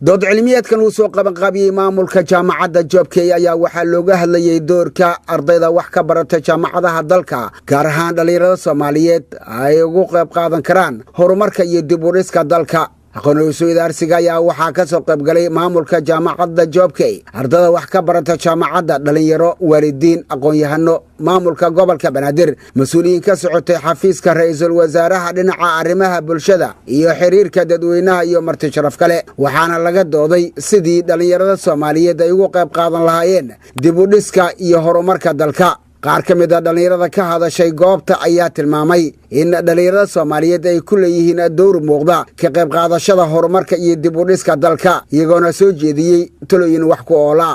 dood cilmiyeedkan uu soo qabanqaabiyey maamulka jaamacadda Joobkey ayaa waxaa looga hadlayay doorka ardayda wax ka barata jaamacadaha dalka gaar ahaan dhalinyarada Soomaaliyeed ay ugu qayb qaadan karaan horumarka iyo dib u dhiska dalka. aqoon-is-weydaarsiga ayaa waxaa ka soo qayb galay maamulka jaamacadda Joobkey, ardayda wax ka barata jaamacadda, dhalinyaro, waalidiin, aqoon-yahano, maamulka gobolka Banaadir, mas'uuliyiin ka socotay xafiiska ra'iisul wasaaraha dhinaca arrimaha bulshada iyo xiriirka dadweynaha iyo marti sharaf kale. waxaana laga dooday sidii dhalinyarada Soomaaliyeed ay ugu qayb qaadan lahaayeen dib u dhiska iyo horumarka dalka. qaar ka mid ah dhalinyarada ka hadashay goobta ayaa tilmaamay in dhalinyarada Soomaaliyeed ay ku leeyihiin door muuqda ka qayb qaadashada horumarka iyo dib u dhiska dalka, iyagoona soo jeediyey talooyin wax ku oola.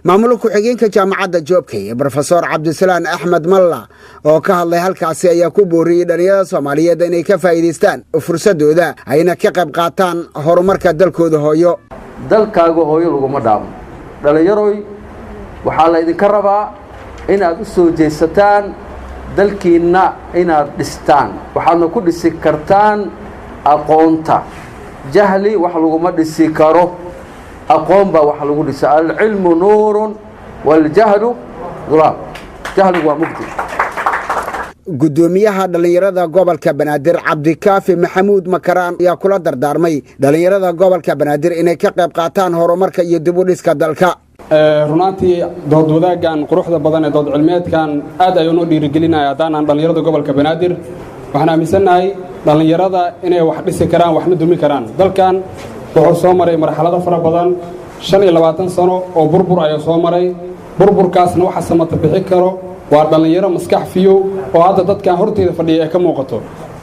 maamulka ku-xigeenka jaamacadda Joobkey, Professor Cabdisalaan Axmed Malla, oo ka hadlay halkaasi ayaa ku booriyey dhalinyarada Soomaaliyeed inay ka faa'iideystaan fursadooda ayna ka qayb qaataan horumarka dalkooda hooyo. dalkaaga hooyo laguma dhaamo. dhalinyaroy waxaa la idinka rabaa inaad u soo jeesataan dalkiinna inaad dhistaan. waxaadna ku dhisi kartaan aqoonta. jahli wax laguma dhisi karo, aqoon baa wax lagu dhisa. alcilmu nuurun waljahlu dulaam. jahligu waa mugdi. gudoomiyaha dhalinyarada gobolka Banaadir Cabdikaafi Maxamuud Makaraan ayaa kula dardaarmay dhalinyarada gobolka Banaadir inay ka qayb qaataan horumarka iyo dib u dhiska dalka. runtii dood wadaagan quruxda badan ee dood cilmiyeedkan aad ay u dhiirigelinaya hadaan dhalinyarada gobolka Banaadir. waxaan aaminsanahay dhalinyarada inay wax dhisi karaan, waxna dumi karaan. dalkan wuxuu soo maray marxalado fara badan, 25 sano oo burbur ayaa soo maray. burburkaasna waxa samata bixi karo waa dhalinyaro maskax fiyo oo hadda dadkan horteeda fadhiya ee ka muuqato.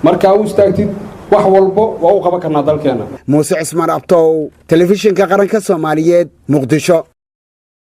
marka uu istaagtid wax walbo waa u qaban karnaa dalkeena. Muuse Cismaan Abtow, telefishinka qaranka Soomaaliyeed, Muqdisho.